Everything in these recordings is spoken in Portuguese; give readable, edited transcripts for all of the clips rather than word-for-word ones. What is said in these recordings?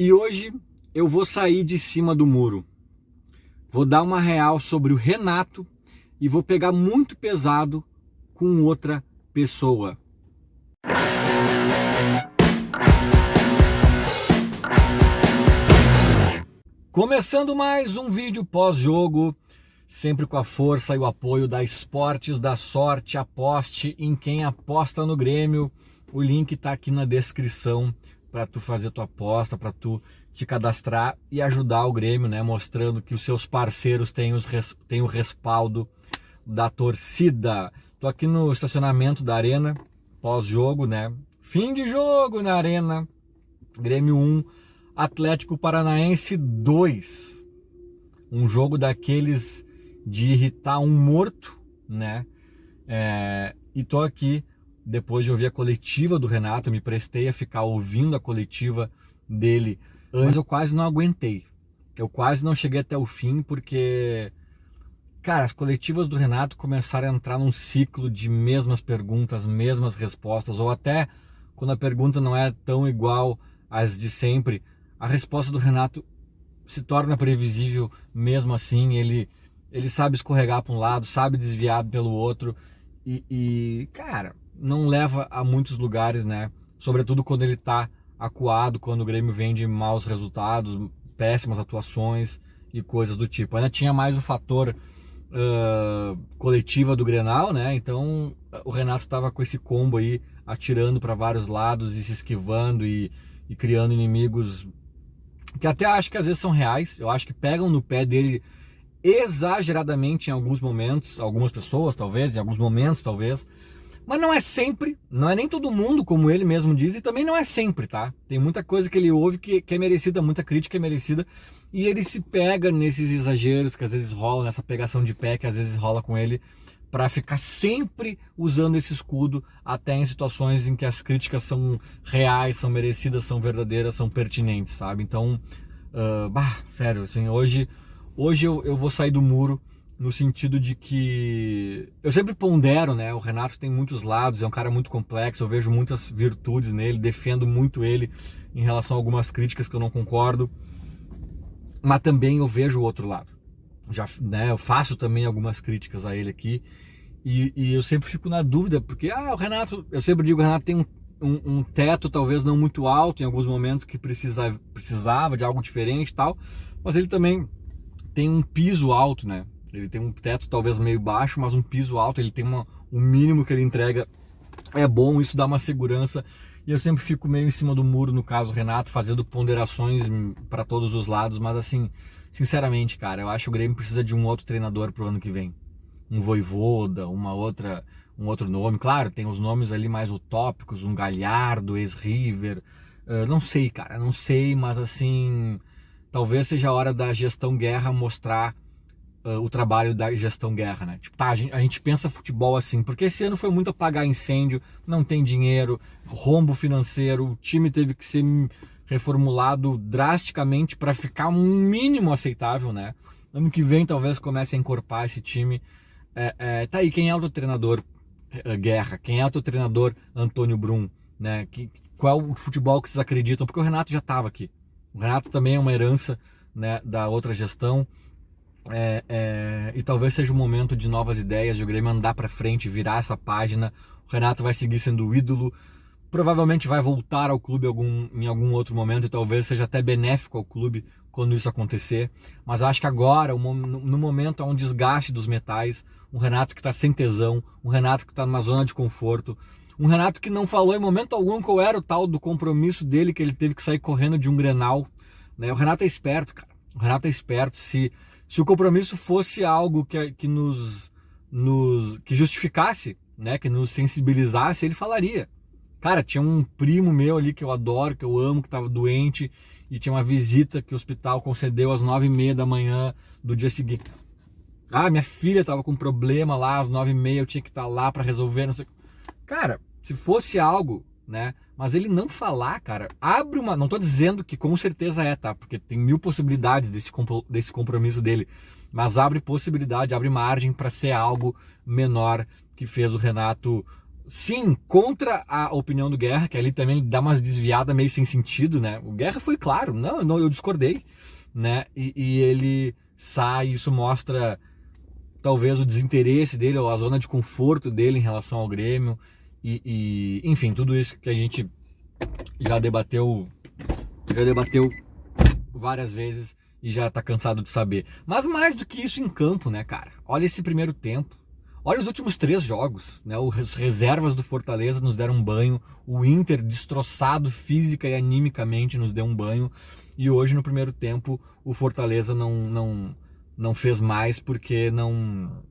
E hoje eu vou sair de cima do muro. Vou dar uma real sobre o Renato e vou pegar muito pesado com outra pessoa. Começando mais um vídeo pós-jogo, sempre com a força e o apoio da Esportes da Sorte. Aposte em quem aposta no Grêmio. O link tá aqui na descrição para tu fazer tua aposta, para tu te cadastrar e ajudar o Grêmio, né? Mostrando que os seus parceiros têm o respaldo da torcida. Tô aqui no estacionamento da Arena, pós-jogo, né? Fim de jogo na Arena. Grêmio 1, Atlético Paranaense 2. Um jogo daqueles de irritar um morto, né? E tô aqui depois de ouvir a coletiva do Renato. Eu me prestei a ficar ouvindo a coletiva dele. Antes eu quase não aguentei. Eu quase não cheguei até o fim porque, cara, as coletivas do Renato começaram a entrar num ciclo de mesmas perguntas, mesmas respostas, ou até quando a pergunta não é tão igual às de sempre, a resposta do Renato se torna previsível mesmo assim. Ele sabe escorregar para um lado, sabe desviar pelo outro e, cara, não leva a muitos lugares, né? Sobretudo quando ele tá acuado, quando o Grêmio vem de maus resultados, péssimas atuações e coisas do tipo. Ainda tinha mais o fator coletiva do Grenal, né? Então o Renato estava com esse combo aí, atirando para vários lados e se esquivando e criando inimigos que até acho que às vezes são reais. Eu acho que pegam no pé dele exageradamente em alguns momentos, algumas pessoas talvez, em alguns momentos talvez, mas não é sempre, não é nem todo mundo, como ele mesmo diz, e também não é sempre, tá? Tem muita coisa que ele ouve que é merecida, muita crítica é merecida, e ele se pega nesses exageros que às vezes rola, nessa pegação de pé que às vezes rola com ele, para ficar sempre usando esse escudo, até em situações em que as críticas são reais, são merecidas, são verdadeiras, são pertinentes, sabe? Então, sério, assim, hoje eu vou sair do muro no sentido de que eu sempre pondero, né? O Renato tem muitos lados, é um cara muito complexo, eu vejo muitas virtudes nele, defendo muito ele em relação a algumas críticas que eu não concordo, mas também eu vejo o outro lado. Já, né, eu faço também algumas críticas a ele aqui e eu sempre fico na dúvida, porque o Renato, eu sempre digo, o Renato tem um teto talvez não muito alto em alguns momentos que precisava de algo diferente e tal, mas ele também tem um piso alto, né? Ele tem um teto talvez meio baixo, mas um piso alto. Ele tem um mínimo que ele entrega é bom, isso dá uma segurança. E eu sempre fico meio em cima do muro, no caso Renato, fazendo ponderações para todos os lados. Mas assim, sinceramente, cara, eu acho que o Grêmio precisa de um outro treinador pro ano que vem. Um Vojvoda, um outro nome. Claro, tem os nomes ali mais utópicos, um Galhardo, ex-River. Não sei, cara, não sei, mas assim, talvez seja a hora da gestão Guerra mostrar o trabalho da gestão Guerra, né? Tipo, a gente pensa futebol assim, porque esse ano foi muito apagar incêndio, não tem dinheiro, rombo financeiro, o time teve que ser reformulado drasticamente para ficar um mínimo aceitável, né? Ano que vem talvez comece a encorpar esse time. Tá aí, quem é o teu treinador Guerra? Quem é o teu treinador Antônio Brum? Né? Qual o futebol que vocês acreditam? Porque o Renato já estava aqui. O Renato também é uma herança, né, da outra gestão. E talvez seja o momento de novas ideias, de o Grêmio andar para frente, virar essa página. O Renato vai seguir sendo o ídolo, provavelmente vai voltar ao clube em algum outro momento e talvez seja até benéfico ao clube quando isso acontecer. Mas acho que agora, no momento, há um desgaste dos metais, um Renato que está sem tesão, um Renato que está numa zona de conforto, um Renato que não falou em momento algum qual era o tal do compromisso dele, que ele teve que sair correndo de um Grenal, né? O Renato é esperto, cara. O Renato é esperto. Se o compromisso fosse algo que justificasse, né, que nos sensibilizasse, ele falaria. Cara, tinha um primo meu ali que eu adoro, que eu amo, que estava doente e tinha uma visita que o hospital concedeu às 9h30 da manhã do dia seguinte. Minha filha estava com problema lá às 9h30, eu tinha que estar lá para resolver, não sei. Cara, se fosse algo, né? Mas ele não falar, cara, abre uma... Não tô dizendo que com certeza tá? Porque tem mil possibilidades desse compromisso dele. Mas abre possibilidade, abre margem para ser algo menor, que fez o Renato sim, contra a opinião do Guerra, que ali também dá umas desviadas meio sem sentido, né? O Guerra foi claro, não, eu discordei, né? E ele sai, isso mostra talvez o desinteresse dele ou a zona de conforto dele em relação ao Grêmio enfim, tudo isso que a gente já debateu várias vezes e já tá cansado de saber. Mas mais do que isso em campo, né, cara? Olha esse primeiro tempo. Olha os últimos 3 jogos, né? Os reservas do Fortaleza nos deram um banho. O Inter, destroçado física e animicamente, nos deu um banho. E hoje, no primeiro tempo, o Fortaleza não fez mais porque não...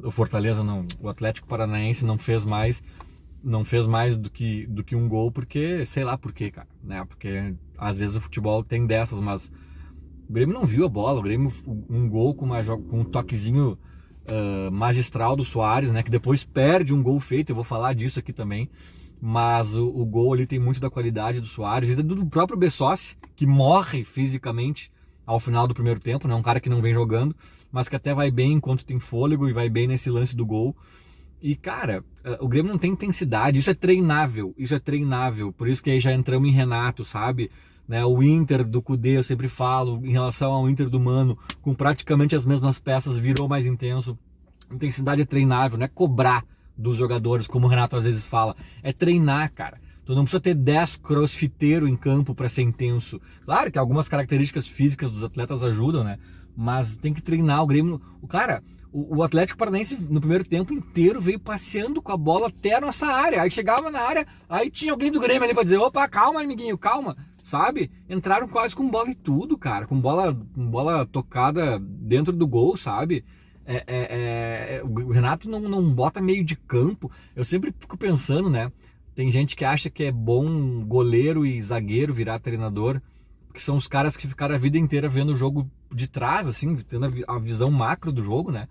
O Fortaleza não... O Atlético Paranaense não fez mais do que um gol, porque sei lá por quê, cara, né? Porque às vezes o futebol tem dessas, mas o Grêmio não viu a bola. O Grêmio, um gol com um toquezinho magistral do Soares, né? Que depois perde um gol feito, eu vou falar disso aqui também. Mas o gol ali tem muito da qualidade do Soares e do próprio Besossi, que morre fisicamente ao final do primeiro tempo, né? Um cara que não vem jogando, mas que até vai bem enquanto tem fôlego e vai bem nesse lance do gol. E, cara, o Grêmio não tem intensidade, isso é treinável, por isso que aí já entramos em Renato, sabe? Né, o Inter do Kudê, eu sempre falo, em relação ao Inter do Mano, com praticamente as mesmas peças, virou mais intenso. Intensidade é treinável, não é cobrar dos jogadores, como o Renato às vezes fala, é treinar, cara. Tu não precisa ter 10 crossfiteiros em campo para ser intenso. Claro que algumas características físicas dos atletas ajudam, né? Mas tem que treinar o Grêmio. O Atlético Paranaense no primeiro tempo inteiro veio passeando com a bola até a nossa área. Aí chegava na área, aí tinha alguém do Grêmio ali pra dizer: opa, calma, amiguinho, calma, sabe? Entraram quase com bola e tudo, cara, com bola tocada dentro do gol, sabe? O Renato não bota meio de campo. Eu sempre fico pensando, né? Tem gente que acha que é bom goleiro e zagueiro virar treinador, que são os caras que ficaram a vida inteira vendo o jogo de trás, assim, tendo a visão macro do jogo, né?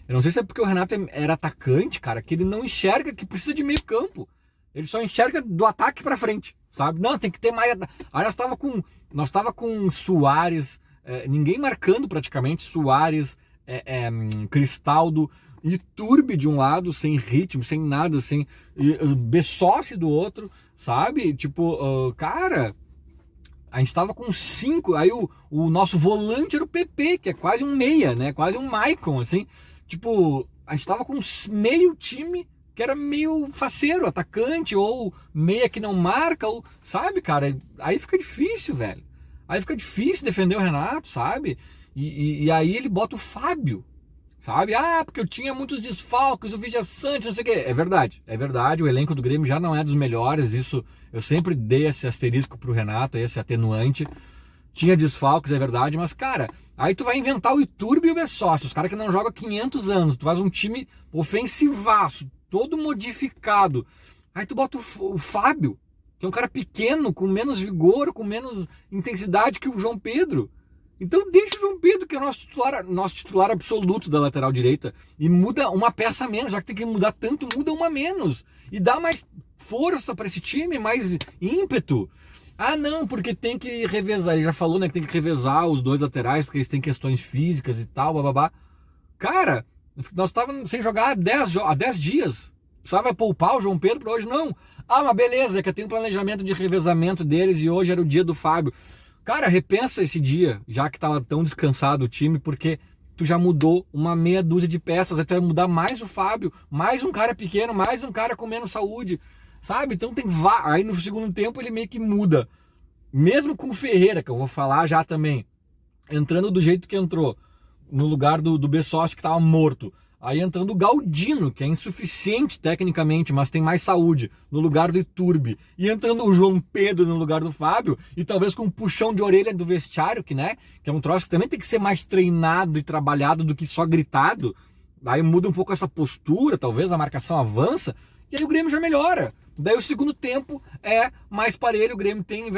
Eu não sei se é porque o Renato era atacante, cara, que ele não enxerga que precisa de meio campo. Ele só enxerga do ataque pra frente, sabe? Não, tem que ter mais... Aí nós tava com Soares, ninguém marcando praticamente, Soares, Cristaldo e Iturbe de um lado, sem ritmo, sem nada, sem... Besossi do outro, sabe? Tipo, cara... A gente tava com 5, aí o nosso volante era o PP, que é quase um meia, né? Quase um Maicon, assim. Tipo, a gente tava com meio time que era meio faceiro, atacante, ou meia que não marca, ou... Sabe, cara? Aí fica difícil, velho. Aí fica difícil defender o Renato, sabe? E aí ele bota o Fábio, sabe? Ah, porque eu tinha muitos desfalques, o Vigia Sante, não sei o quê. É verdade, o elenco do Grêmio já não é dos melhores, isso eu sempre dei esse asterisco pro Renato, esse atenuante. Tinha desfalques, é verdade, mas, cara, aí tu vai inventar o Iturbe e o Besossi, os caras que não jogam há 500 anos, tu faz um time ofensivaço, todo modificado. Aí tu bota o Fábio, que é um cara pequeno, com menos vigor, com menos intensidade que o João Pedro. Então deixa o João Pedro, que é nosso titular absoluto da lateral direita, e muda uma peça a menos, já que tem que mudar tanto, muda uma a menos. E dá mais força para esse time, mais ímpeto. Ah, não, porque tem que revezar. Ele já falou, né, que tem que revezar os dois laterais, porque eles têm questões físicas e tal, bababá. Cara, nós estávamos sem jogar há 10 dias. Precisava poupar o João Pedro para hoje? Não. Ah, mas beleza, é que tem um planejamento de revezamento deles e hoje era o dia do Fábio. Cara, repensa esse dia, já que tava tão descansado o time, porque tu já mudou uma meia dúzia de peças, até mudar mais o Fábio, mais um cara pequeno, mais um cara com menos saúde, sabe? Então aí no segundo tempo ele meio que muda. Mesmo com o Ferreira, que eu vou falar já também, entrando do jeito que entrou, no lugar do Besossi, que tava morto. Aí entrando o Galdino, que é insuficiente tecnicamente, mas tem mais saúde, no lugar do Iturbe. E entrando o João Pedro no lugar do Fábio, e talvez com um puxão de orelha do vestiário, que é um troço que também tem que ser mais treinado e trabalhado do que só gritado. Aí muda um pouco essa postura, talvez a marcação avança, e aí o Grêmio já melhora. Daí o segundo tempo é mais parelho, o Grêmio tem,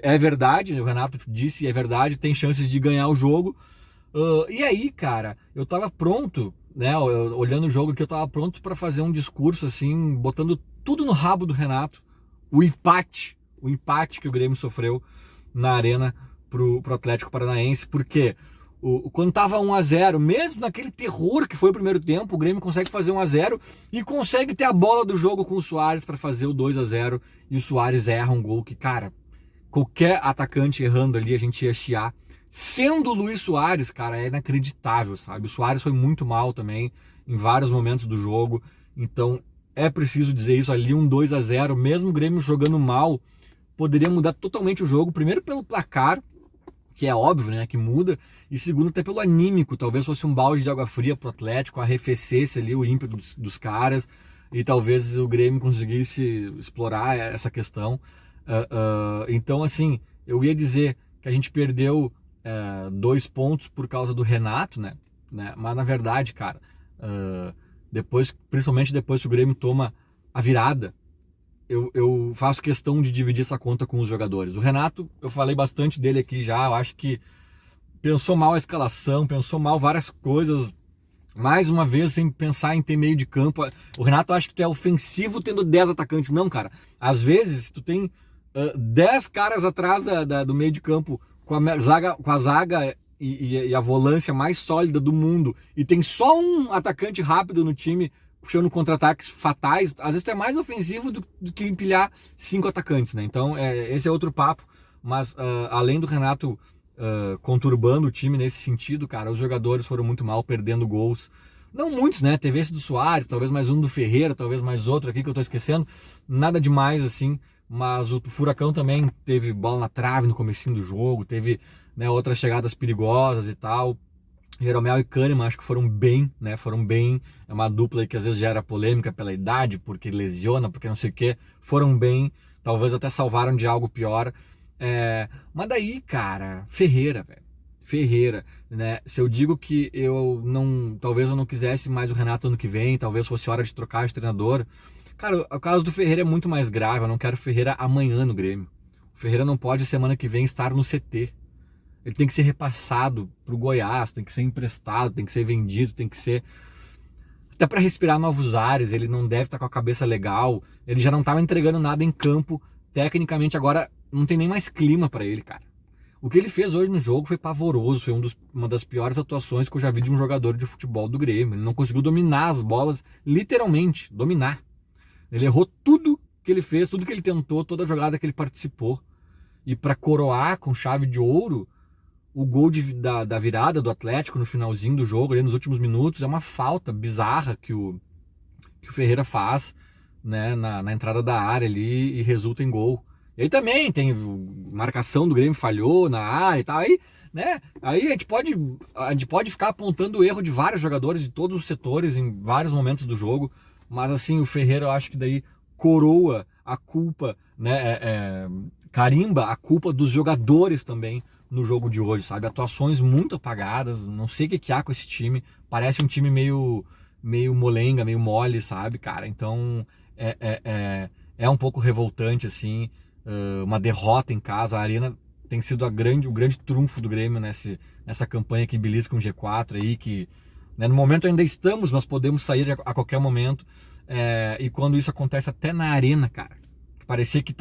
é verdade, o Renato disse, é verdade, tem chances de ganhar o jogo. E aí, cara, eu tava pronto, né, olhando o jogo aqui, eu tava pronto para fazer um discurso assim, botando tudo no rabo do Renato, o empate que o Grêmio sofreu na Arena pro Atlético Paranaense, porque Quando tava 1-0, mesmo naquele terror que foi o primeiro tempo, o Grêmio consegue fazer 1-0 e consegue ter a bola do jogo com o Suárez para fazer o 2-0 e o Suárez erra um gol que, cara, qualquer atacante errando ali a gente ia chiar. Sendo o Luis Suárez, cara, é inacreditável, sabe? O Suárez foi muito mal também em vários momentos do jogo, então é preciso dizer isso ali, um 2-0, mesmo o Grêmio jogando mal, poderia mudar totalmente o jogo, primeiro pelo placar, que é óbvio, né, que muda, e segundo até pelo anímico, talvez fosse um balde de água fria pro Atlético, arrefecesse ali o ímpeto dos caras, e talvez o Grêmio conseguisse explorar essa questão. Então, assim, eu ia dizer que a gente perdeu 2 pontos por causa do Renato, né? Mas na verdade, cara, depois, principalmente depois que o Grêmio toma a virada, eu faço questão de dividir essa conta com os jogadores. O Renato, eu falei bastante dele aqui já, eu acho que pensou mal a escalação, pensou mal várias coisas, mais uma vez sem pensar em ter meio de campo. O Renato acha que tu é ofensivo tendo 10 atacantes. Não, cara. Às vezes tu tem 10 caras atrás do meio de campo com a zaga e a volância mais sólida do mundo e tem só um atacante rápido no time puxando contra-ataques fatais, às vezes tu é mais ofensivo do que empilhar 5 atacantes, né? Então, esse é outro papo, mas além do Renato conturbando o time nesse sentido, cara, os jogadores foram muito mal, perdendo gols. Não muitos, né? Teve esse do Suárez, talvez mais um do Ferreira, talvez mais outro aqui que eu tô esquecendo. Nada demais, assim, mas o Furacão também teve bola na trave no comecinho do jogo, teve, né, outras chegadas perigosas e tal. Jeromel e Kahneman acho que foram bem, né? Foram bem. É uma dupla aí que às vezes gera polêmica pela idade, porque lesiona, porque não sei o quê. Foram bem, talvez até salvaram de algo pior. Mas daí, cara, Ferreira, velho. Ferreira, né? Se eu digo que talvez eu não quisesse mais o Renato ano que vem, talvez fosse hora de trocar de treinador. Cara, o caso do Ferreira é muito mais grave. Eu não quero o Ferreira amanhã no Grêmio. O Ferreira não pode semana que vem estar no CT. Ele tem que ser repassado pro Goiás, tem que ser emprestado, tem que ser vendido, tem que ser até para respirar novos ares. Ele não deve estar com a cabeça legal. Ele já não estava entregando nada em campo. Tecnicamente agora não tem nem mais clima para ele, cara. O que ele fez hoje no jogo foi pavoroso, foi uma das piores atuações que eu já vi de um jogador de futebol do Grêmio. Ele não conseguiu dominar as bolas, literalmente, dominar. Ele errou tudo que ele fez, tudo que ele tentou, toda a jogada que ele participou. E para coroar com chave de ouro, o gol da virada do Atlético no finalzinho do jogo, ali nos últimos minutos, é uma falta bizarra que o Ferreira faz, né, na entrada da área ali e resulta em gol. E aí também tem marcação do Grêmio falhou na área e tal. Aí, né, aí a gente pode ficar apontando o erro de vários jogadores de todos os setores em vários momentos do jogo, mas assim, o Ferreira eu acho que daí coroa a culpa, né, carimba a culpa dos jogadores também no jogo de hoje, sabe? Atuações muito apagadas, não sei o que há com esse time, parece um time meio molenga, meio mole, sabe, cara? Então é um pouco revoltante, assim, uma derrota em casa. A Arena tem sido o grande trunfo do Grêmio nessa campanha que belisca um G4 aí, que, né, no momento ainda estamos, mas podemos sair a qualquer momento, e quando isso acontece até na Arena, cara, parecia que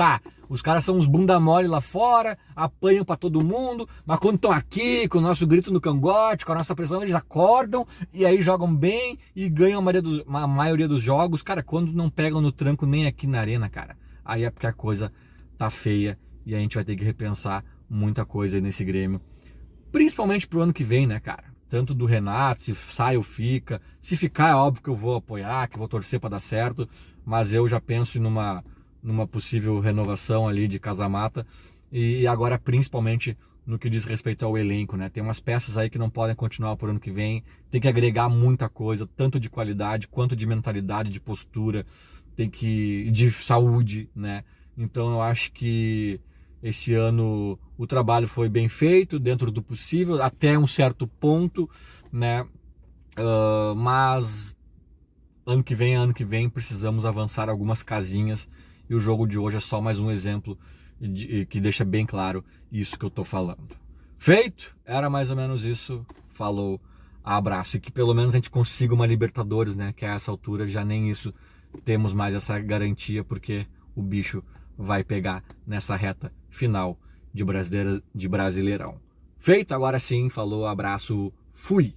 os caras são uns bunda mole lá fora, apanham pra todo mundo, mas quando estão aqui, com o nosso grito no cangote, com a nossa pressão, eles acordam e aí jogam bem e ganham a maioria dos jogos. Cara, quando não pegam no tranco nem aqui na Arena, cara, aí é porque a coisa tá feia e a gente vai ter que repensar muita coisa aí nesse Grêmio. Principalmente pro ano que vem, né, cara? Tanto do Renato, se sai ou fica. Se ficar, é óbvio que eu vou apoiar, que eu vou torcer pra dar certo, mas eu já penso numa possível renovação ali de casa-mata e agora principalmente no que diz respeito ao elenco, né? Tem umas peças aí que não podem continuar por ano que vem, tem que agregar muita coisa, tanto de qualidade quanto de mentalidade, de postura, de saúde, né? Então eu acho que esse ano o trabalho foi bem feito, dentro do possível, até um certo ponto, né? Mas ano que vem precisamos avançar algumas casinhas. E o jogo de hoje é só mais um exemplo que deixa bem claro isso que eu tô falando. Feito? Era mais ou menos isso. Falou, abraço. E que pelo menos a gente consiga uma Libertadores, né? Que a essa altura já nem isso temos mais essa garantia, porque o bicho vai pegar nessa reta final de Brasileirão. Feito, agora sim, falou, abraço, fui!